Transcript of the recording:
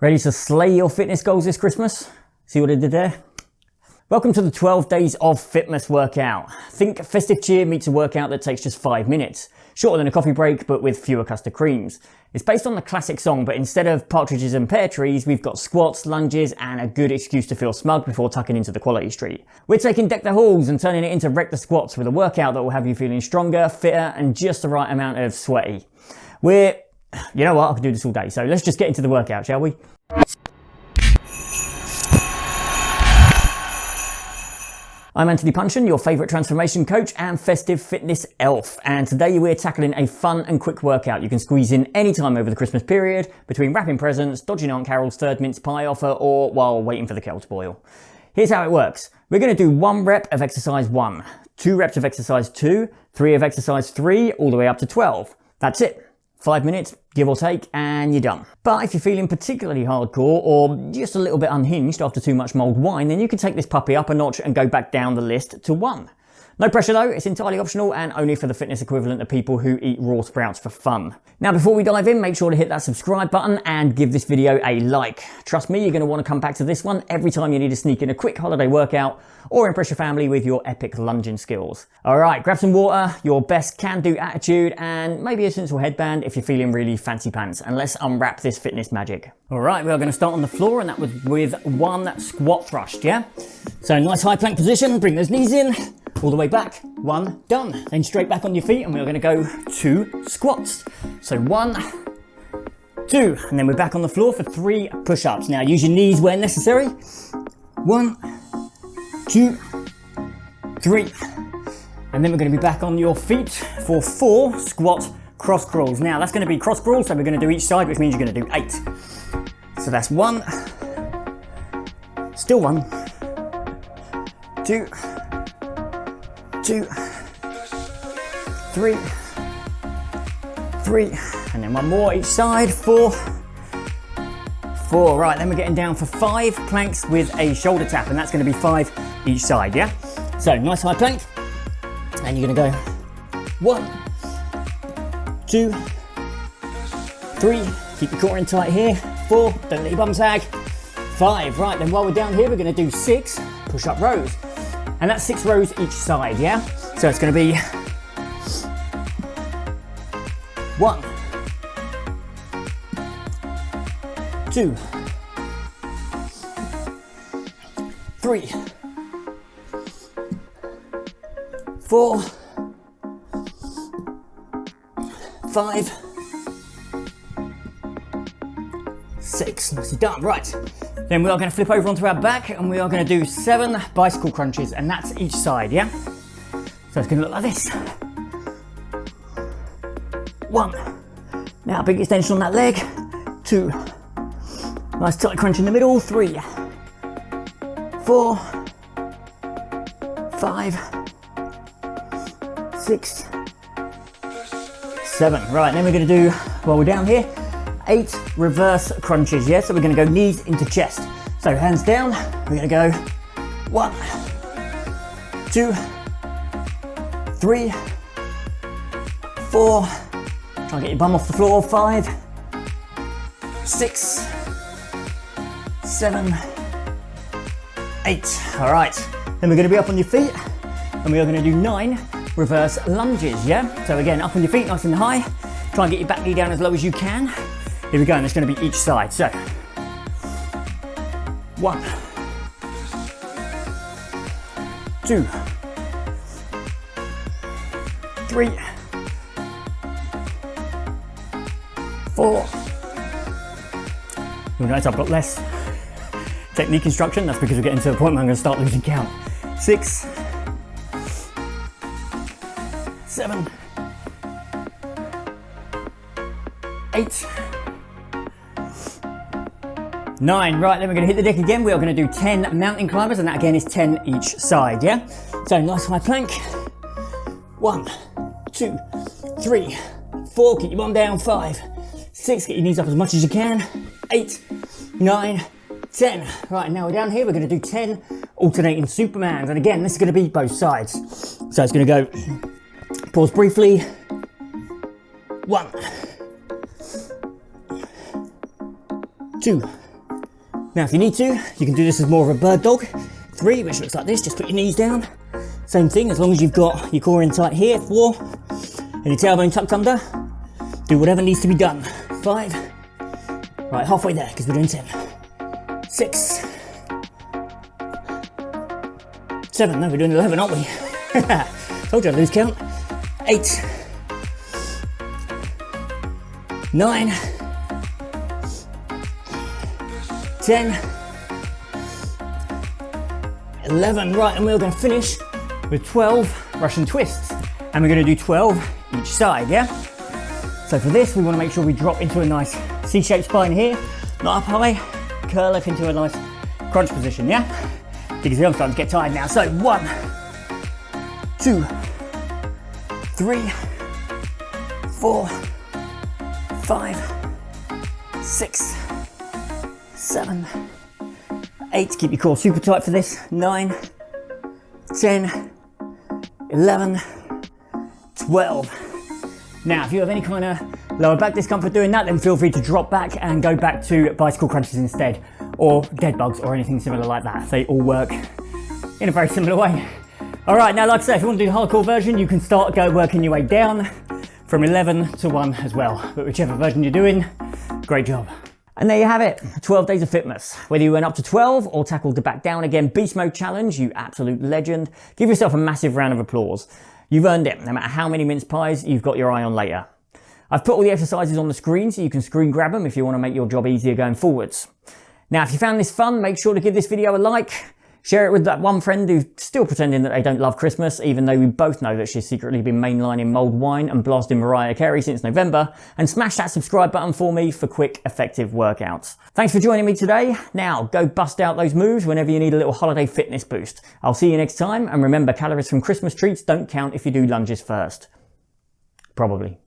Ready to slay your fitness goals this Christmas? See what I did there? Welcome to the 12 days of Fitmas workout. Think festive cheer meets a workout that takes just 5 minutes. Shorter than a coffee break, but with fewer custard creams. It's based on the classic song, but instead of partridges and pear trees, we've got squats, lunges, and a good excuse to feel smug before tucking into the quality street. We're taking deck the halls and turning it into wreck the squats with a workout that will have you feeling stronger, fitter, and just the right amount of sweaty. You know what, I could do this all day, so let's just get into the workout, shall we? I'm Anthony Punchin, your favourite transformation coach and festive fitness elf, and today we're tackling a fun and quick workout you can squeeze in any time over the Christmas period, between wrapping presents, dodging Aunt Carol's third mince pie offer, or while waiting for the kettle to boil. Here's how it works. We're going to do 1 rep of exercise 1, 2 reps of exercise 2, 3 of exercise 3, all the way up to 12. That's it. 5 minutes, give or take, and you're done. But if you're feeling particularly hardcore or just a little bit unhinged after too much mulled wine, then you can take this puppy up a notch and go back down the list to 1. No pressure though, it's entirely optional and only for the fitness equivalent of people who eat raw sprouts for fun. Now before we dive in, make sure to hit that subscribe button and give this video a like. Trust me, you're going to want to come back to this one every time you need to sneak in a quick holiday workout or impress your family with your epic lunging skills. Alright, grab some water, your best can-do attitude, and maybe a sensual headband if you're feeling really fancy pants, and let's unwrap this fitness magic. Alright, we are going to start on the floor, and that was with 1 squat thrust, yeah? So nice high plank position, bring those knees in, all the way back, 1, done. Then straight back on your feet, and we're going to go 2 squats. So 1, 2, and then we're back on the floor for 3 push-ups. Now use your knees where necessary. 1, 2, 3. And then we're going to be back on your feet for 4 squat cross crawls. Now that's going to be cross crawls, so we're going to do each side, which means you're going to do 8. So that's 1, still 1, 2, 2, 3, 3, and then 1 more each side, 4, 4. Right, then we're getting down for 5 planks with a shoulder tap, and that's going to be 5 each side, yeah? So nice high plank, and you're going to go 1, 2, 3, keep your core in tight here, 4, don't let your bum sag, 5. Right, then while we're down here, we're going to do 6 push-up rows. And that's 6 rows each side, yeah? So it's going to be 1, 2, 3, 4, 5, 6. Nicely done. Right. Then we are going to flip over onto our back and we are going to do 7 bicycle crunches, and that's each side, yeah? So it's going to look like this. 1. Now big extension on that leg. 2. Nice tight crunch in the middle. 3. 4. 5. 6. 7. Right, then we're going to do, while we're down here, 8 reverse crunches, yeah? So we're going to go knees into chest. So hands down, we're going to go 1, 2, 3, 4, try and get your bum off the floor, 5, 6, 7, 8. All right, then we're going to be up on your feet and we are going to do 9 reverse lunges, yeah? So again, up on your feet, nice and high. Try and get your back knee down as low as you can. Here we go, and it's going to be each side. So 1, 2, 3, 4. You'll notice I've got less technique instruction. That's because we're getting to the point where I'm going to start losing count. 6, 7, 8, 9. Right, then we're going to hit the deck again. We are going to do 10 mountain climbers, and that again is 10 each side, yeah? So nice high plank. 1, 2, 3, 4, keep your bum down. 5, 6, get your knees up as much as you can. 8, 9, 10. Right, now we're down here. We're going to do 10 alternating Supermans, and again, this is going to be both sides. So it's going to go, pause briefly. 1, 2, Now if you need to, you can do this as more of a bird dog. 3, which looks like this, just put your knees down. Same thing, as long as you've got your core in tight here. 4, and your tailbone tucked under. Do whatever needs to be done. 5, right, halfway there, because we're doing 10. 6, 7, no, we're doing 11, aren't we? Told you I'd lose count. 8, 9, 10, 11, right, and we're going to finish with 12 Russian twists, and we're going to do 12 each side, yeah? So for this, we want to make sure we drop into a nice C-shaped spine here, not up high, curl up into a nice crunch position, yeah? Because I'm starting to get tired now. So 1, 2, 3, 4, 5, 6, 7, 8, keep your core super tight for this, 9, 10, 11, 12. Now, if you have any kind of lower back discomfort doing that, then feel free to drop back and go back to bicycle crunches instead, or dead bugs or anything similar like that. They all work in a very similar way. All right, now like I say, if you want to do the hardcore version, you can start working your way down from 11 to 1 as well. But whichever version you're doing, great job. And there you have it, 12 days of Fitmas. Whether you went up to 12 or tackled the back down again beast mode challenge, you absolute legend. Give yourself a massive round of applause. You've earned it, no matter how many mince pies you've got your eye on later. I've put all the exercises on the screen so you can screen grab them if you want to make your job easier going forwards. Now, if you found this fun, make sure to give this video a like. Share it with that one friend who's still pretending that they don't love Christmas, even though we both know that she's secretly been mainlining mulled wine and blasting Mariah Carey since November. And smash that subscribe button for me for quick, effective workouts. Thanks for joining me today. Now, go bust out those moves whenever you need a little holiday fitness boost. I'll see you next time, and remember, calories from Christmas treats don't count if you do lunges first. Probably.